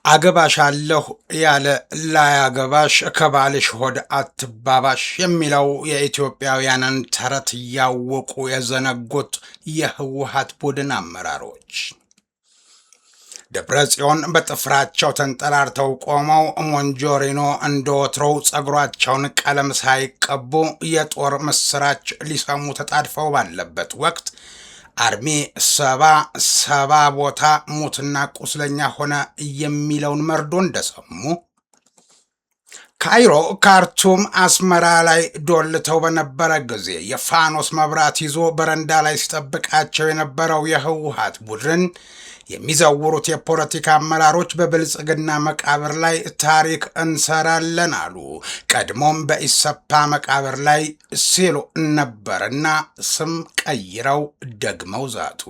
አገባሻለሁ ያለ ላያገባሽ ከባልሽ ሆድ አትባባሽ የሚለው የኢትዮጵያውያንን ተረት ያወቁ የዘነጉት የህወሓት ቡድን አመራሮች ደብረጽዮን በጥፍራቸው ተንጠራርተው ቆመው ሞንጆሪኖ እንደወትሮው ጸጉራቸውን ቀለም ሳይቀቡ የጦር ምስራች ሊሰሙ ተጣድፈው ባለበት ወቅት አርሚ ሰባ ቦታ ሙትና ቁስለኛ ሆነ የሚለውን መርዶ እንደሰሙ ካይሮ፣ ካርቱም፣ አስመራ ላይ ዶልተው በነበረ ጊዜ የፋኖስ መብራት ይዞ በረንዳ ላይ ሲጠብቃቸው የነበረው የህወሓት ቡድን የሚዘውሩት የፖለቲካ አመራሮች በብልጽግና መቃብር ላይ ታሪክ እንሰራለን አሉ። ቀድሞም በኢሰፓ መቃብር ላይ ሲሉ ነበርና ስም ቀይረው ደግመው ዛቱ።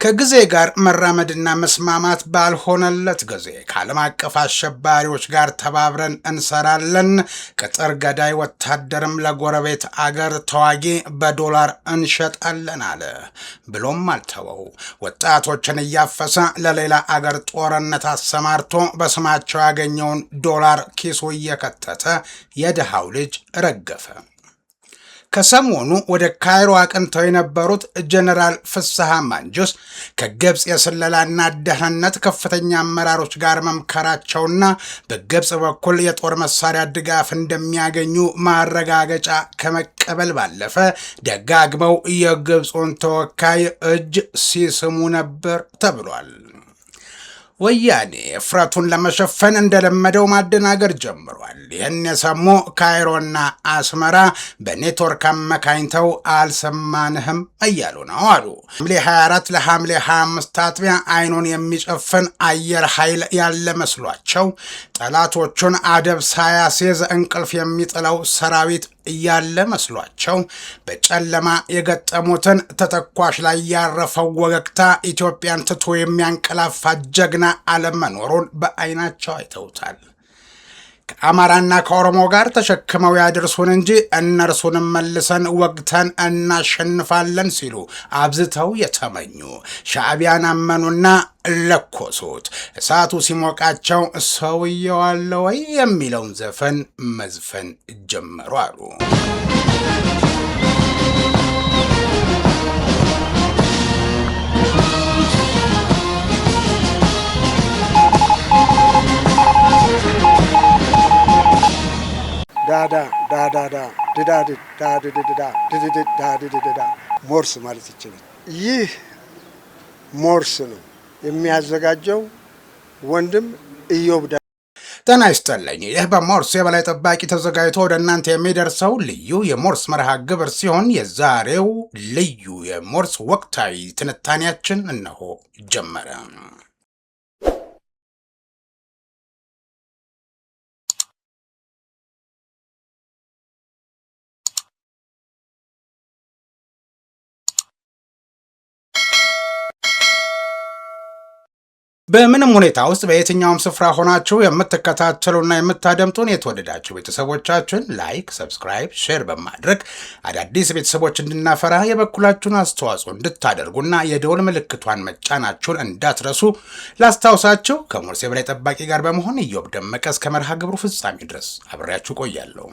ከጊዜ ጋር መራመድና መስማማት ባልሆነለት ጊዜ ከዓለም አቀፍ አሸባሪዎች ጋር ተባብረን እንሰራለን፣ ቅጥር ገዳይ ወታደርም ለጎረቤት አገር ተዋጊ በዶላር እንሸጣለን አለ። ብሎም አልተወው። ወጣቶችን እያፈሰ ለሌላ አገር ጦርነት አሰማርቶ በስማቸው ያገኘውን ዶላር ኪሱ እየከተተ የድሃው ልጅ ረገፈ። ከሰሞኑ ወደ ካይሮ አቅንተው የነበሩት ጀነራል ፍስሐ ማንጁስ ከግብፅ የስለላና ደህንነት ከፍተኛ አመራሮች ጋር መምከራቸውና በግብፅ በኩል የጦር መሳሪያ ድጋፍ እንደሚያገኙ ማረጋገጫ ከመቀበል ባለፈ ደጋግመው የግብፁን ተወካይ እጅ ሲስሙ ነበር ተብሏል። ወያኔ እፍረቱን ለመሸፈን እንደለመደው ማደናገር ጀምሯል። ይህን የሰሙ ካይሮና አስመራ በኔትወርክ አመካኝተው አልሰማንህም እያሉ ነው አሉ። ሐምሌ 24 ለሐምሌ 25 አጥቢያ አይኑን የሚጨፍን አየር ኃይል ያለ መስሏቸው ጠላቶቹን አደብ ሳያስይዝ እንቅልፍ የሚጥለው ሰራዊት እያለ መስሏቸው በጨለማ የገጠሙትን ተተኳሽ ላይ ያረፈው ወገግታ ኢትዮጵያን ትቶ የሚያንቀላፋ ጀግና አለመኖሩን በአይናቸው አይተውታል። ከአማራና ከኦሮሞ ጋር ተሸክመው ያድርሱን እንጂ እነርሱንም መልሰን ወግተን እናሸንፋለን ሲሉ አብዝተው የተመኙ ሻዕቢያን አመኑና ለኮሱት። እሳቱ ሲሞቃቸው ሰውየው አለ ወይ የሚለውን ዘፈን መዝፈን ጀመሩ አሉ። ሞርስ ማለት ይችላል። ይህ ሞርስ ነው የሚያዘጋጀው ወንድም ኢዮብ። ጤና ይስጥልኝ። ይህ በሞርስ የበላይ ጠባቂ ተዘጋጅቶ ወደ እናንተ የሚደርሰው ልዩ የሞርስ መርሃ ግብር ሲሆን የዛሬው ልዩ የሞርስ ወቅታዊ ትንታኔያችን እነሆ ጀመረ። በምንም ሁኔታ ውስጥ በየትኛውም ስፍራ ሆናችሁ የምትከታተሉና የምታደምጡን የተወደዳችሁ ቤተሰቦቻችን ላይክ፣ ሰብስክራይብ፣ ሼር በማድረግ አዳዲስ ቤተሰቦች እንድናፈራ የበኩላችሁን አስተዋጽኦ እንድታደርጉና የደወል ምልክቷን መጫናችሁን እንዳትረሱ ላስታውሳችሁ። ከሞርስ የበላይ ጠባቂ ጋር በመሆን ኢዮብ ደመቀ እስከ መርሃ ግብሩ ፍጻሜ ድረስ አብሬያችሁ ቆያለሁ።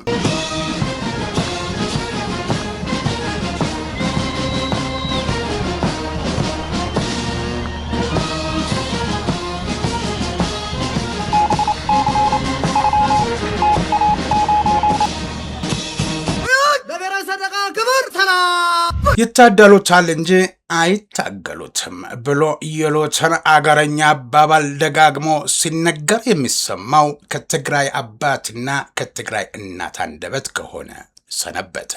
ይታደሉታል እንጂ አይታገሉትም ብሎ የሎተን አገረኛ አባባል ደጋግሞ ሲነገር የሚሰማው ከትግራይ አባትና ከትግራይ እናት አንደበት ከሆነ ሰነበተ።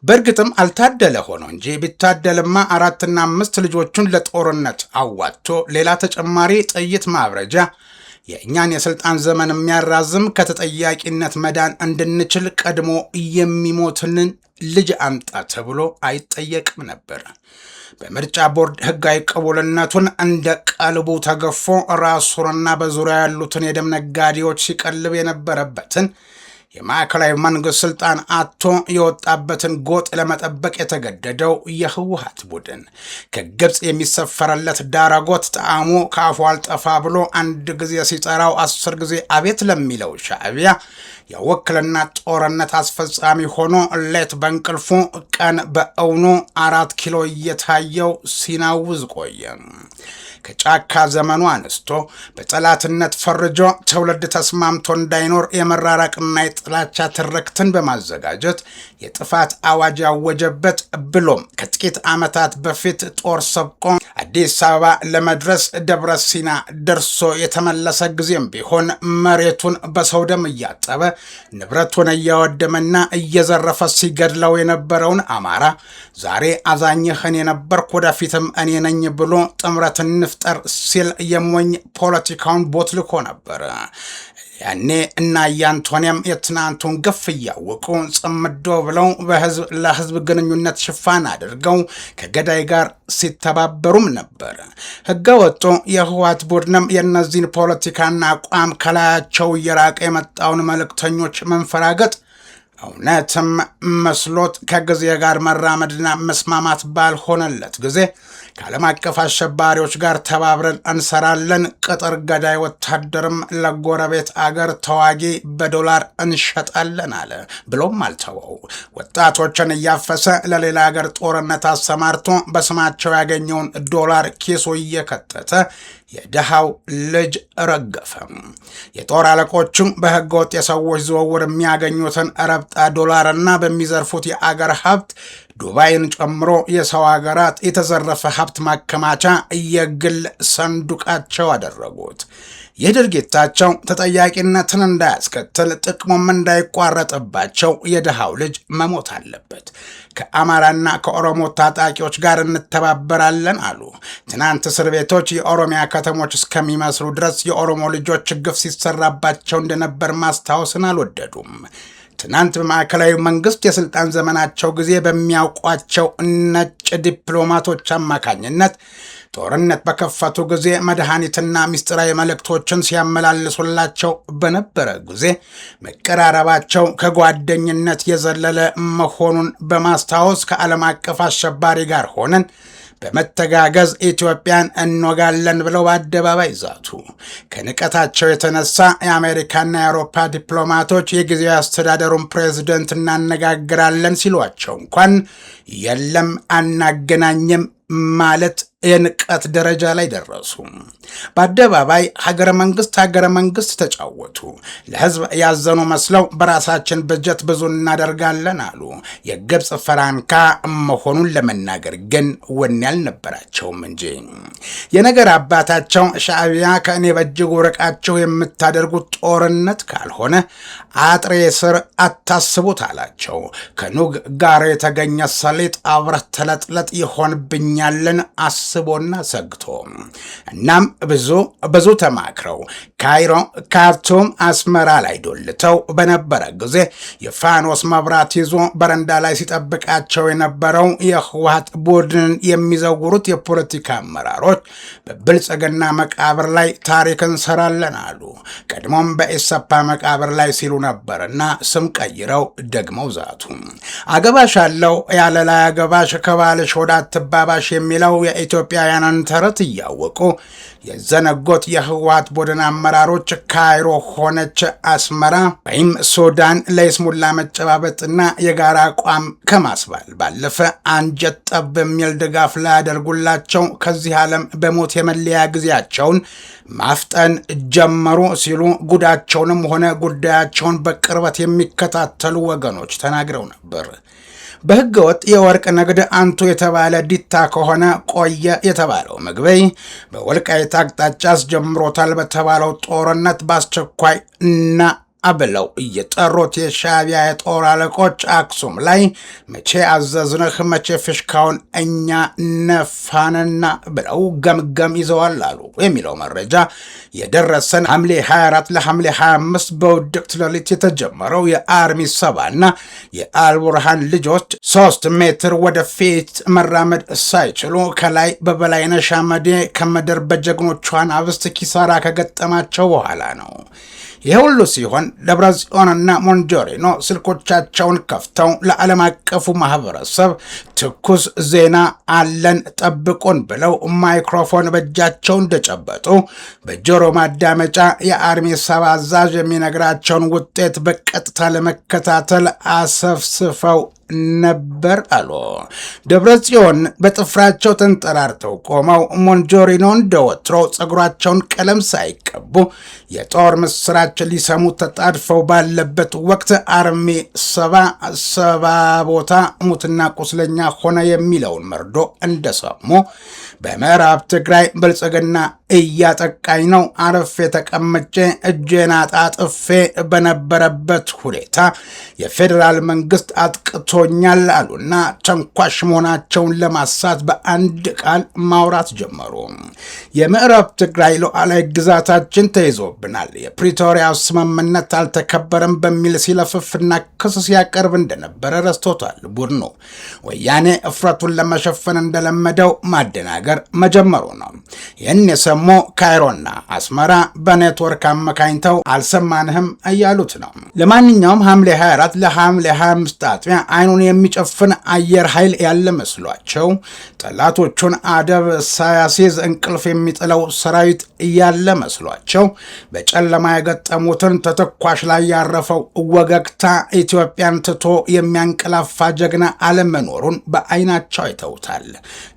በእርግጥም አልታደለ ሆኖ እንጂ ቢታደልማ 4 እና 5 ልጆቹን ለጦርነት አዋጥቶ ሌላ ተጨማሪ ጥይት ማብረጃ የእኛን የስልጣን ዘመን የሚያራዝም ከተጠያቂነት መዳን እንድንችል ቀድሞ የሚሞትንን ልጅ አምጣ ተብሎ አይጠየቅም ነበር። በምርጫ ቦርድ ህጋዊ ቅቡልነቱን እንደ ቀልቡ ተገፎ ራሱንና በዙሪያ ያሉትን የደም ነጋዴዎች ሲቀልብ የነበረበትን የማዕከላዊ መንግስት ስልጣን አጥቶ የወጣበትን ጎጥ ለመጠበቅ የተገደደው የህወሓት ቡድን ከግብፅ የሚሰፈረለት ዳረጎት ጣዕሙ ከአፉ አልጠፋ ብሎ አንድ ጊዜ ሲጠራው 10 ጊዜ አቤት ለሚለው ሻዕቢያ የውክልና ጦርነት አስፈጻሚ ሆኖ ሌት በእንቅልፉ ቀን በእውኑ 4 ኪሎ እየታየው ሲናውዝ ቆየ። ከጫካ ዘመኑ አንስቶ በጠላትነት ፈርጆ ትውልድ ተስማምቶ እንዳይኖር የመራራቅና የጥላቻ ትርክትን በማዘጋጀት የጥፋት አዋጅ ያወጀበት ብሎም ከጥቂት ዓመታት በፊት ጦር ሰብቆ አዲስ አበባ ለመድረስ ደብረ ሲና ደርሶ የተመለሰ ጊዜም ቢሆን መሬቱን በሰው ደም እያጠበ ንብረቱን እያወደመና እየዘረፈ ሲገድለው የነበረውን አማራ ዛሬ አዛኝህን የነበርኩ ወደፊትም እኔ ነኝ ብሎ ጥምረትን ንፍጠር ሲል የሞኝ ፖለቲካውን ቦትልኮ ነበር። ያኔ እና ያንቶኒያም የትናንቱን ግፍ እያወቁ ጽምዶ ብለው በህዝብ ለህዝብ ግንኙነት ሽፋን አድርገው ከገዳይ ጋር ሲተባበሩም ነበር። ህገወጡ የህወሓት ቡድንም የእነዚህን ፖለቲካና አቋም ከላያቸው እየራቀ የመጣውን መልእክተኞች መንፈራገጥ እውነትም መስሎት ከጊዜ ጋር መራመድና መስማማት ባልሆነለት ጊዜ ከዓለም አቀፍ አሸባሪዎች ጋር ተባብረን እንሰራለን፣ ቅጥር ገዳይ ወታደርም ለጎረቤት አገር ተዋጊ በዶላር እንሸጣለን አለ። ብሎም አልተወው። ወጣቶችን እያፈሰ ለሌላ ሀገር ጦርነት አሰማርቶ በስማቸው ያገኘውን ዶላር ኪሱ እየከተተ የደሃው ልጅ ረገፈ። የጦር አለቆቹም በህገወጥ የሰዎች ዝውውር የሚያገኙትን ረብጣ ዶላርና በሚዘርፉት የአገር ሀብት ዱባይን ጨምሮ የሰው ሀገራት የተዘረፈ ሀብት ማከማቻ የግል ሰንዱቃቸው አደረጉት። ይህ ድርጊታቸው ተጠያቂነትን እንዳያስከትል ጥቅሙም እንዳይቋረጥባቸው የድሃው ልጅ መሞት አለበት። ከአማራና ከኦሮሞ ታጣቂዎች ጋር እንተባበራለን አሉ። ትናንት እስር ቤቶች የኦሮሚያ ከተሞች እስከሚመስሉ ድረስ የኦሮሞ ልጆች ግፍ ሲሰራባቸው እንደነበር ማስታወስን አልወደዱም። ትናንት በማዕከላዊ መንግስት የስልጣን ዘመናቸው ጊዜ በሚያውቋቸው ነጭ ዲፕሎማቶች አማካኝነት ጦርነት በከፈቱ ጊዜ መድኃኒትና ምስጢራዊ መልእክቶችን ሲያመላልሱላቸው በነበረ ጊዜ መቀራረባቸው ከጓደኝነት የዘለለ መሆኑን በማስታወስ ከዓለም አቀፍ አሸባሪ ጋር ሆነን በመተጋገዝ ኢትዮጵያን እንወጋለን ብለው በአደባባይ ዛቱ። ከንቀታቸው የተነሳ የአሜሪካና የአውሮፓ ዲፕሎማቶች የጊዜያዊ አስተዳደሩን ፕሬዝደንት እናነጋግራለን ሲሏቸው እንኳን የለም አናገናኝም ማለት የንቀት ደረጃ ላይ ደረሱ። በአደባባይ ሀገረ መንግስት ተጫወቱ። ለህዝብ ያዘኑ መስለው በራሳችን በጀት ብዙ እናደርጋለን አሉ። የግብፅ ፈራንካ መሆኑን ለመናገር ግን ወኔ አልነበራቸውም እንጂ። የነገር አባታቸው ሻዕቢያ ከእኔ በእጅጉ ርቃችሁ የምታደርጉት ጦርነት ካልሆነ አጥሬ ስር አታስቡት አላቸው። ከኑግ ጋር የተገኘ ሰሊጥ አብረህ ተለጥለጥ ይሆንብኛልን አስቦና ሰግቶ። እናም ብዙ ተማክረው ካይሮ፣ ካርቱም፣ አስመራ ላይ ዶልተው በነበረ ጊዜ የፋኖስ መብራት ይዞ በረንዳ ላይ ሲጠብቃቸው የነበረው የህወሓት ቡድንን የሚዘውሩት የፖለቲካ አመራሮች በብልጽግና መቃብር ላይ ታሪክ እንሰራለን አሉ። ቀድሞም በኢሰፓ መቃብር ላይ ሲሉ ነበርና ስም ቀይረው ደግመው ዛቱ። አገባሽ አለው ያለ ላይ አገባሽ ከባልሽ ወደ አትባባሽ የሚለው የኢትዮጵያውያንን ተረት እያወቁ የዘነጎት የህወሓት ቡድን አመራሮች ካይሮ ሆነች አስመራ ወይም ሱዳን ለይስሙላ መጨባበጥና የጋራ አቋም ከማስባል ባለፈ አንጀት ጠብ የሚል ድጋፍ ላያደርጉላቸው ከዚህ ዓለም በሞት የመለያ ጊዜያቸውን ማፍጠን ጀመሩ ሲሉ ጉዳቸውንም ሆነ ጉዳያቸውን በቅርበት የሚከታተሉ ወገኖች ተናግረው ነበር። በህገ ወጥ የወርቅ ንግድ አንቱ የተባለ ዲታ ከሆነ ቆየ የተባለው ምግበይ በወልቃይት አቅጣጫ አስጀምሮታል በተባለው ጦርነት በአስቸኳይ እና አብለው እየጠሩት የሻዕቢያ የጦር አለቆች አክሱም ላይ መቼ አዘዝንህ መቼ ፍሽካውን እኛ ነፋንና ብለው ገምገም ይዘዋል አሉ የሚለው መረጃ የደረሰን ሐምሌ 24 ለሐምሌ 25 በውድቅት ሌሊት የተጀመረው የአርሚ 7ና የአልቡርሃን ልጆች 3 ሜትር ወደፊት መራመድ ሳይችሉ ከላይ በበላይነሽ አመዴ ከምድር በጀግኖቿን አብስት ኪሳራ ከገጠማቸው በኋላ ነው። ይህ ሁሉ ሲሆን ደብረጽዮንና ሞንጆሪኖ ስልኮቻቸውን ከፍተው ለዓለም አቀፉ ማህበረሰብ ትኩስ ዜና አለን ጠብቁን ብለው ማይክሮፎን በእጃቸው እንደጨበጡ በጆሮ ማዳመጫ የአርሚ ሰባ አዛዥ የሚነግራቸውን ውጤት በቀጥታ ለመከታተል አሰፍስፈው ነበር አሉ። ደብረጽዮን በጥፍራቸው ተንጠራርተው ቆመው ሞንጆሪኖ እንደወትሮ ጸጉራቸውን ቀለም ሳይቀቡ የጦር ምስራች ሊሰሙ ተጣድፈው ባለበት ወቅት አርሚ ሰባ ቦታ ሙትና ቁስለኛ ሆነ የሚለውን መርዶ እንደሰሙ በምዕራብ ትግራይ ብልጽግና እያጠቃኝ ነው፣ አረፌ ተቀምጬ እጄን አጣጥፌ በነበረበት ሁኔታ የፌዴራል መንግስት አጥቅቶኛል አሉና ተንኳሽ መሆናቸውን ለማሳት በአንድ ቃል ማውራት ጀመሩ። የምዕራብ ትግራይ ሉዓላዊ ግዛታችን ተይዞብናል፣ የፕሪቶሪያው ስምምነት አልተከበረም በሚል ሲለፍፍና ክስ ሲያቀርብ እንደነበረ ረስቶታል ቡድኑ። ወያኔ እፍረቱን ለመሸፈን እንደለመደው ማደናገር መጀመሩ ነው። ይህን የሰሙ ካይሮና አስመራ በኔትወርክ አመካኝተው አልሰማንህም እያሉት ነው። ለማንኛውም ሐምሌ 24 ለሐምሌ 25 አጥቢያ አይኑን የሚጨፍን አየር ኃይል ያለ መስሏቸው ጠላቶቹን አደብ ሳያሲዝ እንቅልፍ የሚጥለው ሰራዊት ያለ መስሏቸው በጨለማ የገጠሙትን ተተኳሽ ላይ ያረፈው ወገግታ ኢትዮጵያን ትቶ የሚያንቀላፋ ጀግና አለመኖሩን በአይናቸው አይተውታል።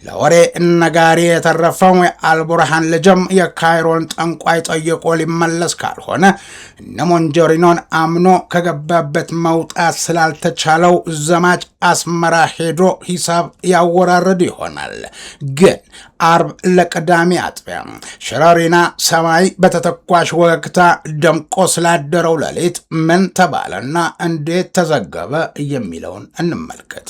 ለወሬ ነጋሪ የተረፈው የአልቡርሃን ልጅም የካይሮን ጠንቋይ ጠይቆ ሊመለስ ካልሆነ እነ ሞንጆሪኖን አምኖ ከገባበት መውጣት ስላልተቻለው ዘማች አስመራ ሄዶ ሂሳብ ያወራረድ ይሆናል። ግን አርብ ለቅዳሜ አጥቢያ ሸረሪና ሰማይ በተተኳሽ ወገግታ ደምቆ ስላደረው ሌሊት ምን ተባለና እንዴት ተዘገበ የሚለውን እንመልከት።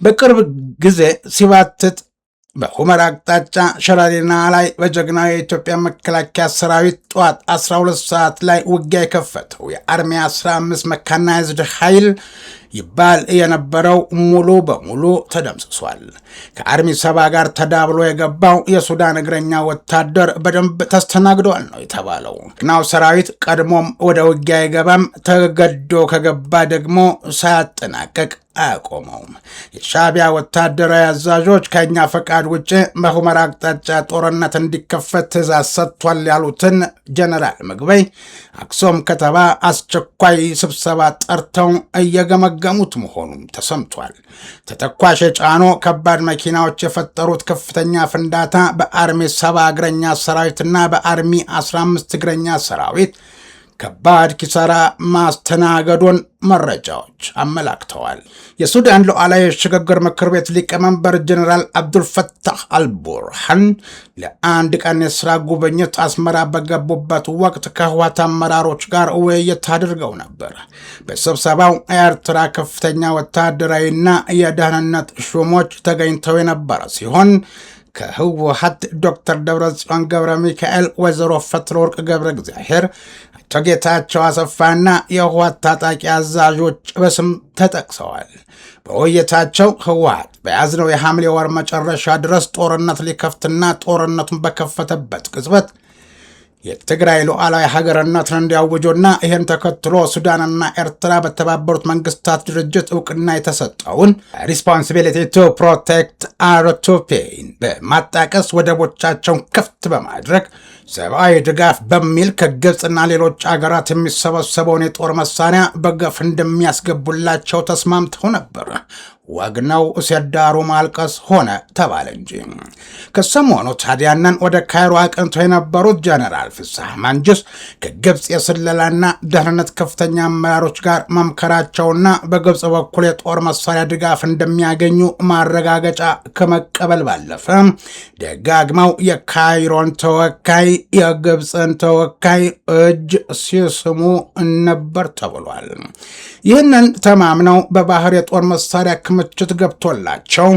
በቅርብ ጊዜ ሲባትት በሁመራ አቅጣጫ ሸረሪና ላይ በጀግናው የኢትዮጵያ መከላከያ ሰራዊት ጠዋት 12 ሰዓት ላይ ውጊያ የከፈተው የአርሚ 15 መካናይዝድ ኃይል ይባል የነበረው ሙሉ በሙሉ ተደምስሷል። ከአርሚ ሰባ ጋር ተዳብሎ የገባው የሱዳን እግረኛ ወታደር በደንብ ተስተናግዷል ነው የተባለው። ግናው ሰራዊት ቀድሞም ወደ ውጊያ የገባም ተገዶ ከገባ ደግሞ ሳያጠናቀቅ አያቆመውም። የሻዕቢያ ወታደራዊ አዛዦች ከኛ ፈቃድ ውጭ በሁመራ አቅጣጫ ጦርነት እንዲከፈት ትዕዛዝ ሰጥቷል ያሉትን ጀነራል ምግበይ አክሱም ከተማ አስቸኳይ ስብሰባ ጠርተው እየገመገሙት መሆኑም ተሰምቷል። ተተኳሽ የጫኑ ከባድ መኪናዎች የፈጠሩት ከፍተኛ ፍንዳታ በአርሚ 7 እግረኛ ሰራዊትና በአርሚ 15 እግረኛ ሰራዊት ከባድ ኪሳራ ማስተናገዱን መረጃዎች አመላክተዋል። የሱዳን ሉዓላዊ የሽግግር ምክር ቤት ሊቀመንበር ጀነራል አብዱልፈታህ አልቡርሃን ለአንድ ቀን የስራ ጉብኝት አስመራ በገቡበት ወቅት ከህወሓት አመራሮች ጋር ውይይት አድርገው ነበር። በስብሰባው የኤርትራ ከፍተኛ ወታደራዊና የደህንነት ሹሞች ተገኝተው የነበረ ሲሆን ከህወሓት ዶክተር ደብረጽዮን ገብረ ሚካኤል፣ ወይዘሮ ፈትለወርቅ ገብረ እግዚአብሔር፣ አቶ ጌታቸው አሰፋና የህወሓት ታጣቂ አዛዦች በስም ተጠቅሰዋል። በውይይታቸው ህወሓት በያዝነው የሐምሌ ወር መጨረሻ ድረስ ጦርነት ሊከፍትና ጦርነቱን በከፈተበት ቅጽበት የትግራይ ሉዓላዊ ሀገርነትን እንዲያውጁና ይህን ተከትሎ ሱዳንና ኤርትራ በተባበሩት መንግስታት ድርጅት እውቅና የተሰጠውን ሪስፖንሲቢሊቲ ቱ ፕሮቴክት አር2ፒን በማጣቀስ ወደቦቻቸውን ክፍት በማድረግ ሰብአዊ ድጋፍ በሚል ከግብፅና ሌሎች አገራት የሚሰበሰበውን የጦር መሳሪያ በገፍ እንደሚያስገቡላቸው ተስማምተው ነበር። ወግ ነው ሲያዳሩ ማልቀስ ሆነ ተባለ እንጂ። ከሰሞኑ ታዲያንን ወደ ካይሮ አቅንተው የነበሩት ጀነራል ፍስሐ ማንጁስ ከግብፅ የስለላና ደህንነት ከፍተኛ አመራሮች ጋር መምከራቸውና በግብፅ በኩል የጦር መሳሪያ ድጋፍ እንደሚያገኙ ማረጋገጫ ከመቀበል ባለፈ ደጋግመው የካይሮን ተወካይ የግብፅን ተወካይ እጅ ሲስሙ ነበር ተብሏል። ይህንን ተማምነው በባህር የጦር መሳሪያ ክምችት ገብቶላቸው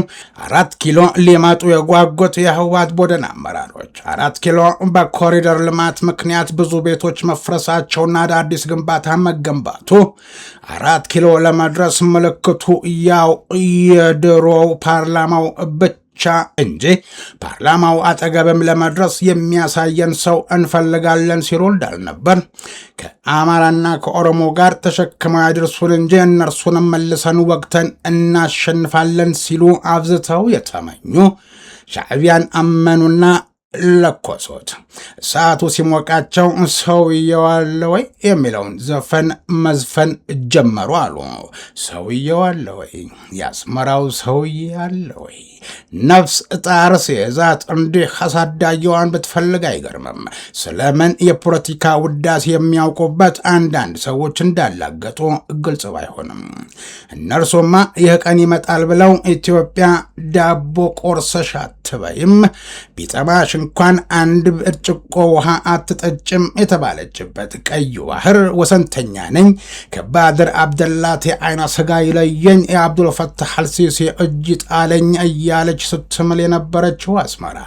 4 ኪሎ ሊመጡ የጓጉት የህወሓት ቡድን አመራሮች 4 ኪሎ በኮሪደር ልማት ምክንያት ብዙ ቤቶች መፍረሳቸውና አዳዲስ ግንባታ መገንባቱ 4 ኪሎ ለመድረስ ምልክቱ ያው የድሮው ፓርላማው ብቻ እንጂ ፓርላማው አጠገብም ለመድረስ የሚያሳየን ሰው እንፈልጋለን ሲሉ እንዳልነበር፣ ከአማራና ከኦሮሞ ጋር ተሸክመው ያድርሱን እንጂ እነርሱንም መልሰን ወግተን እናሸንፋለን ሲሉ አብዝተው የተመኙ ሻዕቢያን አመኑና ለኮሶት። እሳቱ ሲሞቃቸው ሰውየው አለ ወይ የሚለውን ዘፈን መዝፈን ጀመሩ አሉ። ሰውየው አለ ወይ? ያስመራው ሰውዬ አለ ወይ? ነፍስ ጣር ሲይዛት እንዲህ አሳዳጊዋን ብትፈልግ አይገርምም። ስለምን የፖለቲካ ውዳሴ የሚያውቁበት አንዳንድ ሰዎች እንዳላገጡ ግልጽ ባይሆንም እነርሱማ ይህ ቀን ይመጣል ብለው ኢትዮጵያ ዳቦ ቆርሰሽ አትበይም፣ ቢጠማሽ እንኳን አንድ ብርጭቆ ውሃ አትጠጭም የተባለችበት ቀዩ ባህር ወሰንተኛ ነኝ፣ ከባድር አብደላቴ አይና ስጋ ይለየኝ፣ የአብዱል ፈታህ አልሲሲ እጅ ጣለኝ እያለች ስትምል የነበረችው አስመራ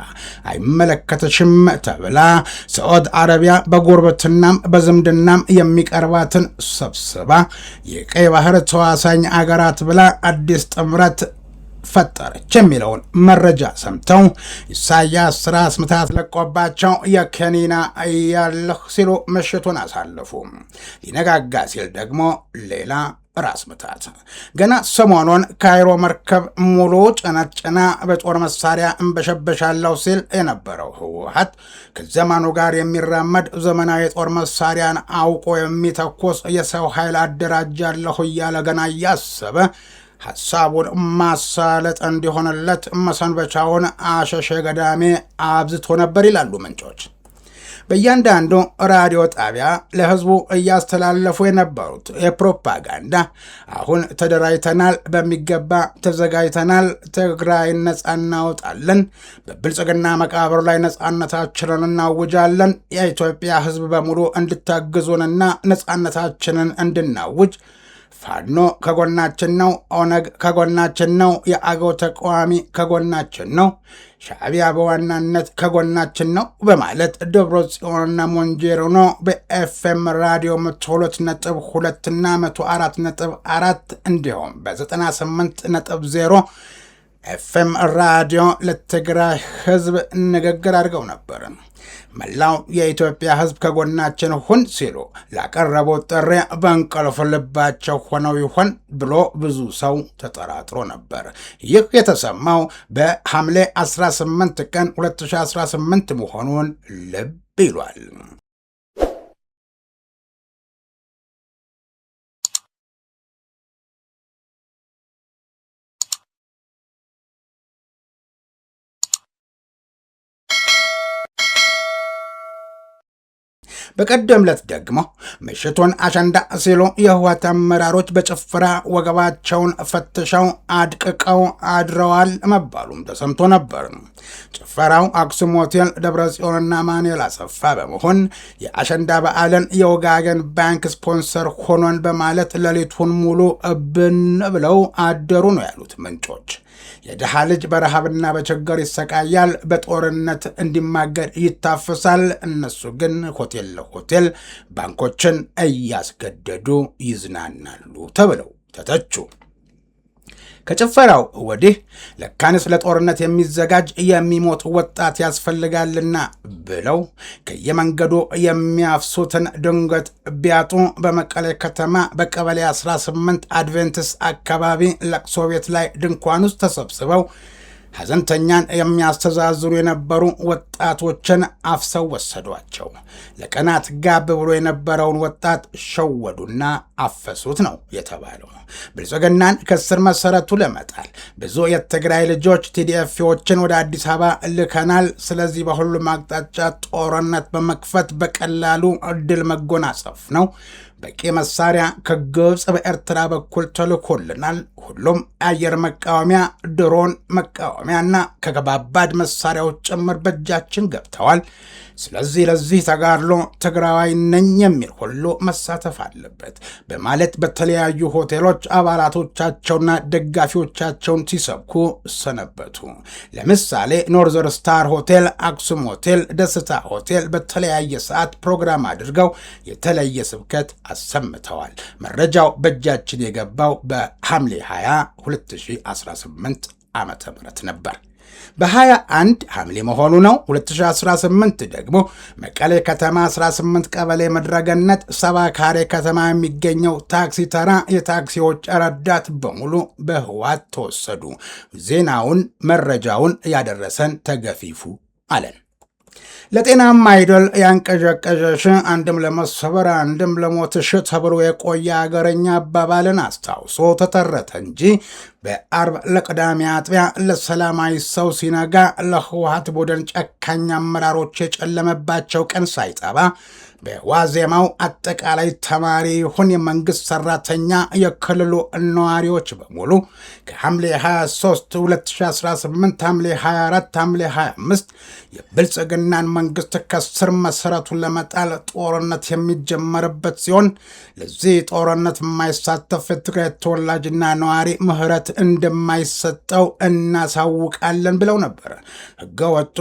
አይመለከተሽም ተብላ ሳዑዲ አረቢያ በጉርብትናም በዝምድናም የሚቀርባትን ሰብስባ የቀይ ባህር ተዋሳኝ አገራት ብላ አዲስ ጥምረት ፈጠረች የሚለውን መረጃ ሰምተው ኢሳያስ ራስ ምታት ለቆባቸው የከኒና እያለሁ ሲሉ ምሽቱን አሳለፉ። ሊነጋጋ ሲል ደግሞ ሌላ ራስ ምታት። ገና ሰሞኑን ካይሮ መርከብ ሙሉ ጭነት ጭና በጦር መሳሪያ እንበሸበሻለሁ ሲል የነበረው ህወሓት ከዘመኑ ጋር የሚራመድ ዘመናዊ የጦር መሳሪያን አውቆ የሚተኮስ የሰው ኃይል አደራጃለሁ እያለ ገና እያሰበ ሐሳቡን ማሳለጥ እንዲሆንለት መሰንበቻውን አሸሸ ገዳሜ አብዝቶ ነበር ይላሉ ምንጮች። በእያንዳንዱ ራዲዮ ጣቢያ ለህዝቡ እያስተላለፉ የነበሩት የፕሮፓጋንዳ አሁን ተደራጅተናል፣ በሚገባ ተዘጋጅተናል፣ ትግራይ ነጻ እናወጣለን፣ በብልጽግና መቃብር ላይ ነጻነታችንን እናውጃለን፣ የኢትዮጵያ ህዝብ በሙሉ እንድታግዙንና ነጻነታችንን እንድናውጅ ፋኖ ከጎናችን ነው፣ ኦነግ ከጎናችን ነው፣ የአገው ተቃዋሚ ከጎናችን ነው፣ ሻዕቢያ በዋናነት ከጎናችን ነው በማለት ደብረጽዮንና ሞንጀሪኖ በኤፍኤም ራዲዮ 102.2 እና 104.4 እንዲሁም በ98.0 ኤፍኤም ራዲዮ ለትግራይ ህዝብ ንግግር አድርገው ነበር። መላው የኢትዮጵያ ህዝብ ከጎናችን ሁን ሲሉ ላቀረበው ጥሪ በእንቅልፍ ልባቸው ሆነው ይሆን ብሎ ብዙ ሰው ተጠራጥሮ ነበር። ይህ የተሰማው በሐምሌ 18 ቀን 2018 መሆኑን ልብ ይሏል። በቀደም ዕለት ደግሞ ምሽቱን አሸንዳ ሲሉ የህወሓት አመራሮች በጭፈራ ወገባቸውን ፈትሸው አድቅቀው አድረዋል መባሉም ተሰምቶ ነበር። ጭፈራው አክሱም ሆቴል፣ ደብረጽዮንና ማኑኤል አሰፋ በመሆን የአሸንዳ በዓልን የወጋገን ባንክ ስፖንሰር ሆኖን በማለት ሌሊቱን ሙሉ እብን ብለው አደሩ ነው ያሉት ምንጮች። የድሃ ልጅ በረሃብና በችግር ይሰቃያል፣ በጦርነት እንዲማገድ ይታፈሳል። እነሱ ግን ሆቴል ለሆቴል ባንኮችን እያስገደዱ ይዝናናሉ ተብለው ተተቹ። ከጭፈራው ወዲህ ለካንስ ለጦርነት የሚዘጋጅ የሚሞት ወጣት ያስፈልጋልና ብለው ከየመንገዱ የሚያፍሱትን ድንገት ቢያጡ በመቀሌ ከተማ በቀበሌ 18 አድቬንትስ አካባቢ ለቅሶ ቤት ላይ ድንኳን ውስጥ ተሰብስበው ሐዘንተኛን የሚያስተዛዝሩ የነበሩ ወጣቶችን አፍሰው ወሰዷቸው። ለቀናት ጋብ ብሎ የነበረውን ወጣት ሸወዱና አፈሱት ነው የተባለው። ብልጽግናን ከስር መሰረቱ ለመጣል ብዙ የትግራይ ልጆች ቲዲኤፍዎችን ወደ አዲስ አበባ ልከናል። ስለዚህ በሁሉም አቅጣጫ ጦርነት በመክፈት በቀላሉ ድል መጎናጸፍ ነው። በቂ መሳሪያ ከግብፅ በኤርትራ በኩል ተልኮልናል። ሁሉም አየር መቃወሚያ፣ ድሮን መቃወሚያ መቃወሚያና ከከባባድ መሳሪያዎች ጭምር በእጃችን ገብተዋል። ስለዚህ ለዚህ ተጋድሎ ትግራዋይ ነኝ የሚል ሁሉ መሳተፍ አለበት በማለት በተለያዩ ሆቴሎች አባላቶቻቸውና ደጋፊዎቻቸውን ሲሰብኩ ሰነበቱ። ለምሳሌ ኖርዘር ስታር ሆቴል፣ አክሱም ሆቴል፣ ደስታ ሆቴል በተለያየ ሰዓት ፕሮግራም አድርገው የተለየ ስብከት አሰምተዋል። መረጃው በእጃችን የገባው በሐምሌ 20 2018 ዓመተ ምህረት ነበር። በ21 ሐምሌ መሆኑ ነው 2018 ደግሞ መቀሌ ከተማ 18 ቀበሌ መድረገነት 70 ካሬ ከተማ የሚገኘው ታክሲ ተራ የታክሲዎች ረዳት በሙሉ በህወሓት ተወሰዱ። ዜናውን መረጃውን ያደረሰን ተገፊፉ አለን። ለጤናማ አይደል ያንቀዠቀዠሽ አንድም ለመሰበር አንድም ለሞትሽ ተብሎ የቆየ አገረኛ አባባልን አስታውሶ ተተረተ እንጂ በአርብ ለቅዳሜ አጥቢያ ለሰላማዊ ሰው ሲነጋ ለህወሓት ቡድን ጨካኝ አመራሮች የጨለመባቸው ቀን ሳይጠባ በዋዜማው አጠቃላይ ተማሪ ይሁን የመንግስት ሰራተኛ የክልሉ ነዋሪዎች በሙሉ ከሐምሌ 23 2018 ሐምሌ 24 ሐምሌ 25 የብልጽግናን መንግስት ከስር መሰረቱን ለመጣል ጦርነት የሚጀመርበት ሲሆን ለዚህ ጦርነት የማይሳተፍ የትግራይ ተወላጅና ነዋሪ ምህረት እንደማይሰጠው እናሳውቃለን ብለው ነበር። ህገወጡ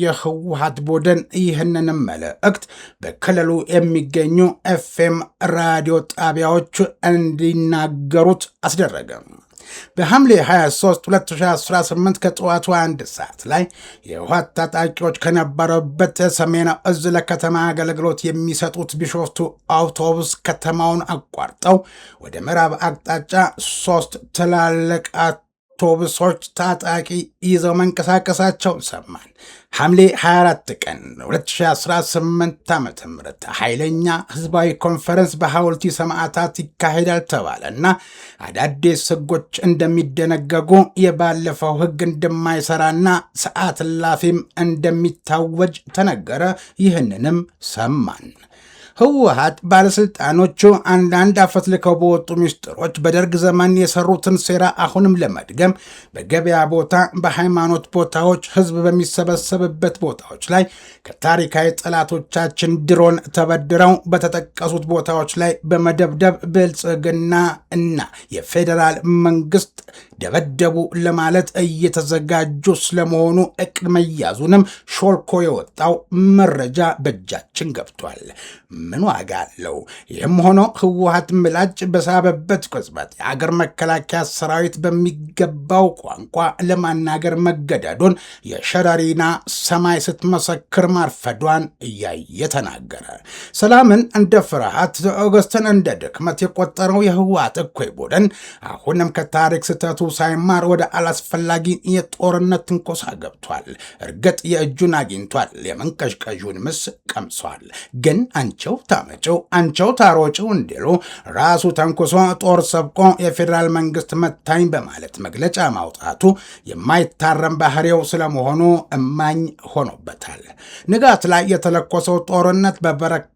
የህወሓት ቡድን ይህንንም መልእክት በክልሉ የሚገኙ ኤፍኤም ራዲዮ ጣቢያዎች እንዲናገሩት አስደረገ። በሐምሌ 23 2018 ከጠዋቱ 1 ሰዓት ላይ የህወሓት ታጣቂዎች ከነበረበት ሰሜን እዝ ለከተማ አገልግሎት የሚሰጡት ቢሾፍቱ አውቶቡስ ከተማውን አቋርጠው ወደ ምዕራብ አቅጣጫ 3 ትላልቅ አውቶቡሶች ታጣቂ ይዘው መንቀሳቀሳቸውን ሰማን። ሐምሌ 24 ቀን 2018 ዓ.ም ኃይለኛ ህዝባዊ ኮንፈረንስ በሐውልቲ ሰማዕታት ይካሄዳል ተባለና አዳዲስ ህጎች እንደሚደነገጉ የባለፈው ህግ እንደማይሰራና ሰዓት እላፊም እንደሚታወጅ ተነገረ። ይህንንም ሰማን። ህወሓት ባለስልጣኖቹ አንዳንድ አፈትልከው በወጡ ሚስጥሮች በደርግ ዘመን የሰሩትን ሴራ አሁንም ለመድገም በገበያ ቦታ፣ በሃይማኖት ቦታዎች፣ ህዝብ በሚሰበሰብበት ቦታዎች ላይ ከታሪካዊ ጠላቶቻችን ድሮን ተበድረው በተጠቀሱት ቦታዎች ላይ በመደብደብ ብልጽግና እና የፌዴራል መንግስት ደበደቡ ለማለት እየተዘጋጁ ስለመሆኑ እቅድ መያዙንም ሾልኮ የወጣው መረጃ በእጃችን ገብቷል። ምን ዋጋ አለው? ይህም ሆኖ ህወሓት ምላጭ በሳበበት ቅጽበት የአገር መከላከያ ሰራዊት በሚገባው ቋንቋ ለማናገር መገደዱን የሸረሪና ሰማይ ስትመሰክር ማርፈዷን እያየ ተናገረ። ሰላምን እንደ ፍርሃት፣ ትዕግስትን እንደ ድክመት የቆጠረው የህወሓት እኩይ ቡድን አሁንም ከታሪክ ስህተቱ ሳይማር ወደ አላስፈላጊ የጦርነት ትንኮሳ ገብቷል። እርግጥ የእጁን አግኝቷል፣ የመንቀዥቀዡን ምስ ቀምሷል። ግን አንቸው ታመጨው አንቸው ታሮጨው እንዲሉ ራሱ ተንኩሶ ጦር ሰብቆ የፌዴራል መንግስት መታኝ በማለት መግለጫ ማውጣቱ የማይታረም ባህሪው ስለመሆኑ እማኝ ሆኖበታል። ንጋት ላይ የተለኮሰው ጦርነት በበረከት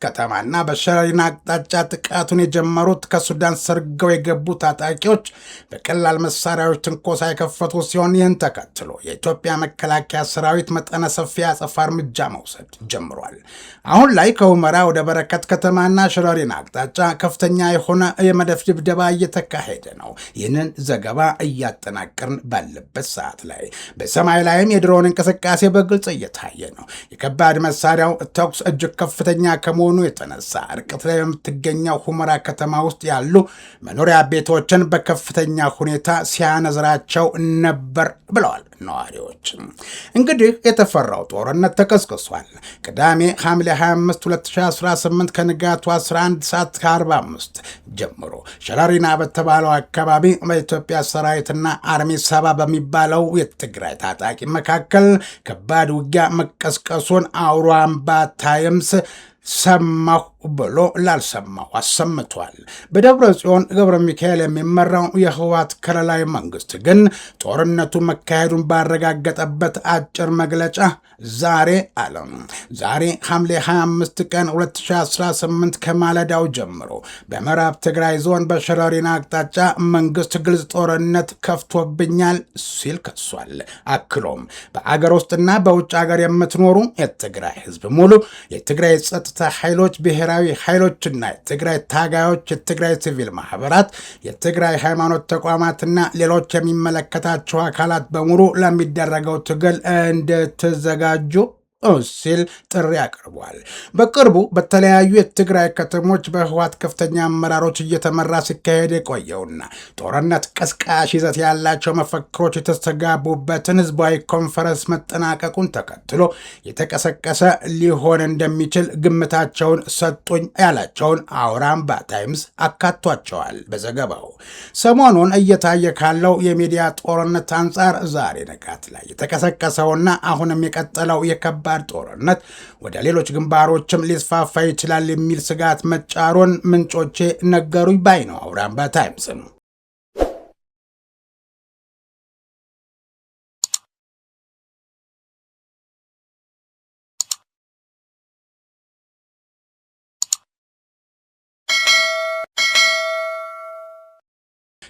ከተማና በሸረሪና አቅጣጫ ጥቃቱን የጀመሩት ከሱዳን ሰርገው የገቡ ታጣቂዎች በቀላል መሳሪያዎች ትንኮሳ የከፈቱ ሲሆን ይህን ተከትሎ የኢትዮጵያ መከላከያ ሰራዊት መጠነ ሰፊ አጸፋ እርምጃ መውሰድ ጀምሯል። አሁን ላይ ከሁመራ ወደ በረከት ከተማና ሸረሪና አቅጣጫ ከፍተኛ የሆነ የመድፍ ድብደባ እየተካሄደ ነው። ይህንን ዘገባ እያጠናቀርን ባለበት ሰዓት ላይ በሰማይ ላይም የድሮን እንቅስቃሴ በግልጽ እየታየ ነው። የከባድ መሳሪያው ተኩስ እጅግ ከፍተኛ ከመሆኑ የተነሳ ርቀት ላይ በምትገኘው ሁመራ ከተማ ውስጥ ያሉ መኖሪያ ቤቶችን በከፍተኛ ሁኔታ ሲያነዝራቸው ነበር ብለዋል ነዋሪዎች። እንግዲህ የተፈራው ጦርነት ተቀስቅሷል። ቅዳሜ ሐምሌ 25 2018 ከንጋቱ 11 ሰዓት ከ45 ጀምሮ ሸረሪና በተባለው አካባቢ በኢትዮጵያ ሰራዊትና አርሚ 70 በሚባለው የትግራይ ታጣቂ መካከል ከባድ ውጊያ መቀስቀሱን አውራምባ ታይምስ ሰማሁ ብሎ ላልሰማው አሰምቷል። በደብረ ጽዮን ገብረ ሚካኤል የሚመራው የህወሓት ከለላይ መንግስት ግን ጦርነቱ መካሄዱን ባረጋገጠበት አጭር መግለጫ ዛሬ ሐምሌ 25 ቀን 2018 ከማለዳው ጀምሮ በምዕራብ ትግራይ ዞን በሸረሪና አቅጣጫ መንግስት ግልጽ ጦርነት ከፍቶብኛል ሲል ከሷል። አክሎም በአገር ውስጥና በውጭ ሀገር የምትኖሩ የትግራይ ህዝብ ሙሉ፣ የትግራይ ጸጥታ ኃይሎች፣ ብሔራዊ ኃይሎችና የትግራይ ታጋዮች፣ የትግራይ ሲቪል ማህበራት፣ የትግራይ ሃይማኖት ተቋማትና ሌሎች የሚመለከታቸው አካላት በሙሉ ለሚደረገው ትግል እንድትዘጋጁ ሲል ጥሪ አቅርቧል። በቅርቡ በተለያዩ የትግራይ ከተሞች በህወሓት ከፍተኛ አመራሮች እየተመራ ሲካሄድ የቆየውና ጦርነት ቀስቃሽ ይዘት ያላቸው መፈክሮች የተስተጋቡበትን ህዝባዊ ኮንፈረንስ መጠናቀቁን ተከትሎ የተቀሰቀሰ ሊሆን እንደሚችል ግምታቸውን ሰጡኝ ያላቸውን አውራምባ ታይምስ አካቷቸዋል። በዘገባው ሰሞኑን እየታየ ካለው የሚዲያ ጦርነት አንጻር ዛሬ ንጋት ላይ የተቀሰቀሰውና አሁንም የቀጠለው የከባድ ጦርነት ወደ ሌሎች ግንባሮችም ሊስፋፋ ይችላል የሚል ስጋት መጫሩን ምንጮቼ ነገሩኝ ባይ ነው አውራምባ ታይምስ።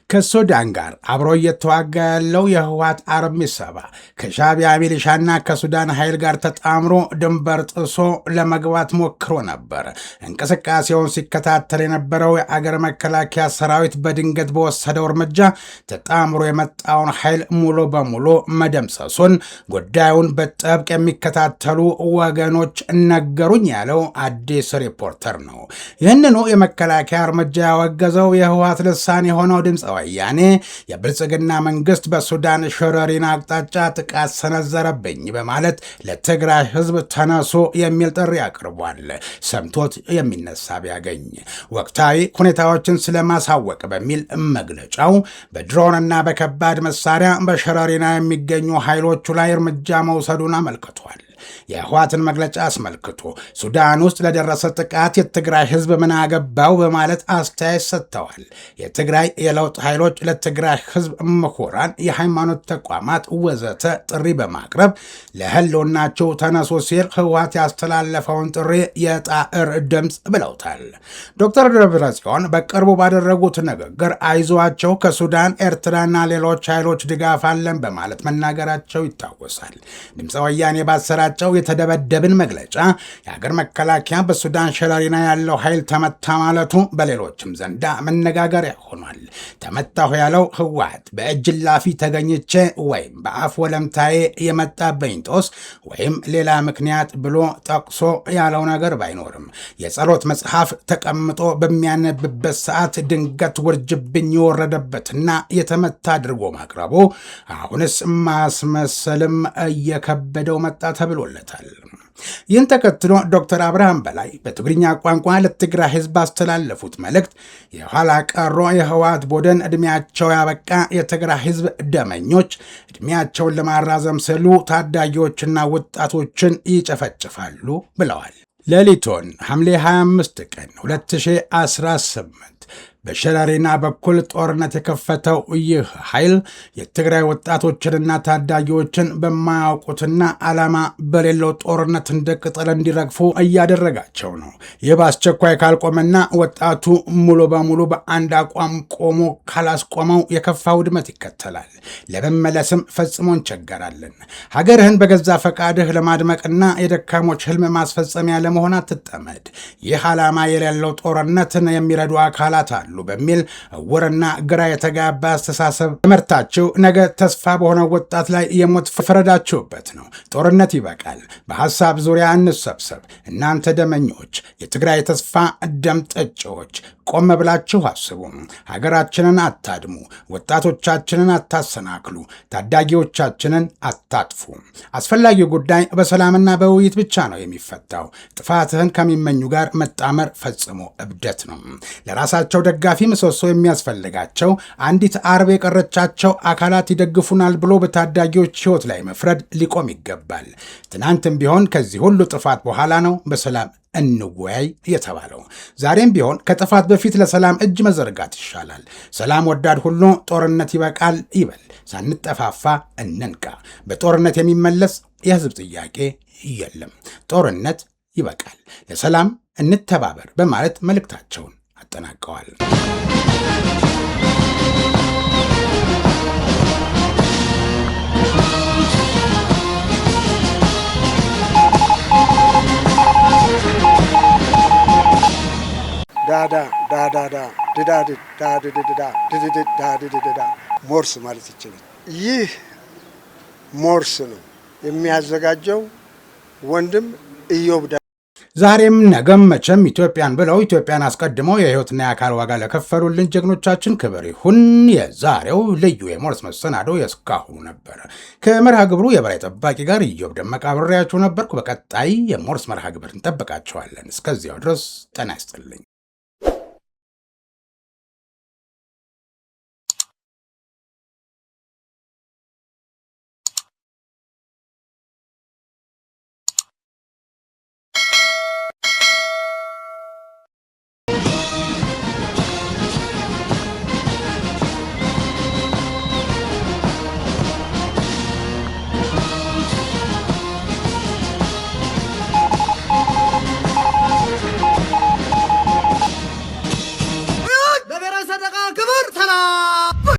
ከሱዳን ጋር አብሮ እየተዋጋ ያለው የህወሓት አርሚ 70 ከሻዕቢያ ሚሊሻና ከሱዳን ኃይል ጋር ተጣምሮ ድንበር ጥሶ ለመግባት ሞክሮ ነበር። እንቅስቃሴውን ሲከታተል የነበረው የአገር መከላከያ ሰራዊት በድንገት በወሰደው እርምጃ ተጣምሮ የመጣውን ኃይል ሙሉ በሙሉ መደምሰሱን ጉዳዩን በጥብቅ የሚከታተሉ ወገኖች ነገሩኝ ያለው አዲስ ሪፖርተር ነው። ይህንኑ የመከላከያ እርምጃ ያወገዘው የህወሓት ልሳን የሆነው ድምፅ ወያኔ የብልጽግና መንግስት በሱዳን ሸረሪና አቅጣጫ ጥቃት ሰነዘረብኝ በማለት ለትግራይ ህዝብ ተነሱ የሚል ጥሪ አቅርቧል። ሰምቶት የሚነሳ ቢያገኝ ወቅታዊ ሁኔታዎችን ስለማሳወቅ በሚል መግለጫው በድሮንና በከባድ መሳሪያ በሸረሪና የሚገኙ ኃይሎቹ ላይ እርምጃ መውሰዱን አመልክቷል። የህወሓትን መግለጫ አስመልክቶ ሱዳን ውስጥ ለደረሰ ጥቃት የትግራይ ህዝብ ምን አገባው በማለት አስተያየት ሰጥተዋል። የትግራይ የለውጥ ኃይሎች ለትግራይ ህዝብ ምሁራን፣ የሃይማኖት ተቋማት ወዘተ ጥሪ በማቅረብ ለህልውናቸው ተነሱ ሲል ህወሓት ያስተላለፈውን ጥሪ የጣዕር ድምፅ ብለውታል። ዶክተር ደብረጽዮን በቅርቡ ባደረጉት ንግግር አይዟቸው ከሱዳን ኤርትራና ሌሎች ኃይሎች ድጋፍ አለን በማለት መናገራቸው ይታወሳል። ድምፀ ወያኔ ባሰራጨው የተደበደብን መግለጫ የሀገር መከላከያ በሱዳን ሸረሪና ያለው ኃይል ተመታ ማለቱ በሌሎችም ዘንዳ መነጋገሪያ ሆኗል። ተመታሁ ያለው ህወሓት በእጅ ላፊ ተገኝቼ ወይም በአፍ ወለምታዬ የመጣብኝ ጦስ ወይም ሌላ ምክንያት ብሎ ጠቅሶ ያለው ነገር ባይኖርም የጸሎት መጽሐፍ ተቀምጦ በሚያነብበት ሰዓት ድንገት ውርጅብኝ የወረደበትና የተመታ አድርጎ ማቅረቡ አሁንስ ማስመሰልም እየከበደው መጣ ተብሎለታል። ይህን ተከትሎ ዶክተር አብርሃም በላይ በትግርኛ ቋንቋ ለትግራይ ህዝብ አስተላለፉት መልእክት የኋላ ቀሮ የህወሓት ቡድን ዕድሜያቸው ያበቃ የትግራይ ህዝብ ደመኞች ዕድሜያቸውን ለማራዘም ሲሉ ታዳጊዎችና ወጣቶችን ይጨፈጭፋሉ ብለዋል። ሌሊቱን ሐምሌ 25 ቀን 2018 በሸረሪና በኩል ጦርነት የከፈተው ይህ ኃይል የትግራይ ወጣቶችንና ታዳጊዎችን በማያውቁትና ዓላማ በሌለው ጦርነት እንደ ቅጠል እንዲረግፉ እያደረጋቸው ነው። ይህ በአስቸኳይ ካልቆመና ወጣቱ ሙሉ በሙሉ በአንድ አቋም ቆሞ ካላስቆመው የከፋ ውድመት ይከተላል። ለመመለስም ፈጽሞ እንቸገራለን። ሀገርህን በገዛ ፈቃድህ ለማድመቅና የደካሞች ህልም ማስፈጸሚያ ለመሆን አትጠመድ። ይህ ዓላማ የሌለው ጦርነትን የሚረዱ አካላት አሉ በሚል እውርና ግራ የተጋባ አስተሳሰብ ተመርታችሁ ነገ ተስፋ በሆነው ወጣት ላይ የሞት ፈረዳችሁበት ነው። ጦርነት ይበቃል። በሐሳብ ዙሪያ እንሰብሰብ። እናንተ ደመኞች፣ የትግራይ ተስፋ ደም ጠጪዎች ቆም ብላችሁ አስቡ። ሀገራችንን አታድሙ፣ ወጣቶቻችንን አታሰናክሉ፣ ታዳጊዎቻችንን አታጥፉ። አስፈላጊው ጉዳይ በሰላምና በውይይት ብቻ ነው የሚፈታው። ጥፋትህን ከሚመኙ ጋር መጣመር ፈጽሞ እብደት ነው። ለራሳቸው ደጋ ደጋፊ ምሰሶ የሚያስፈልጋቸው አንዲት አርብ የቀረቻቸው አካላት ይደግፉናል ብሎ በታዳጊዎች ሕይወት ላይ መፍረድ ሊቆም ይገባል። ትናንትም ቢሆን ከዚህ ሁሉ ጥፋት በኋላ ነው በሰላም እንወያይ የተባለው። ዛሬም ቢሆን ከጥፋት በፊት ለሰላም እጅ መዘርጋት ይሻላል። ሰላም ወዳድ ሁሉ ጦርነት ይበቃል ይበል። ሳንጠፋፋ እንንቃ። በጦርነት የሚመለስ የህዝብ ጥያቄ የለም። ጦርነት ይበቃል። ለሰላም እንተባበር በማለት መልእክታቸውን አጠናቀዋል። ሞርስ ማለት ይችላል። ይህ ሞርስ ነው የሚያዘጋጀው ወንድም ኢዮብ። ዛሬም ነገም መቼም ኢትዮጵያን ብለው ኢትዮጵያን አስቀድመው የህይወትና የአካል ዋጋ ለከፈሉልን ጀግኖቻችን ክብር ይሁን። የዛሬው ልዩ የሞርስ መሰናዶ የእስካሁኑ ነበር። ከመርሃ ግብሩ የበላይ ጠባቂ ጋር ኢዮብ ደመቃ አብሬያችሁ ነበርኩ። በቀጣይ የሞርስ መርሃ ግብር እንጠብቃችኋለን። እስከዚያው ድረስ ጤና ይስጥልኝ።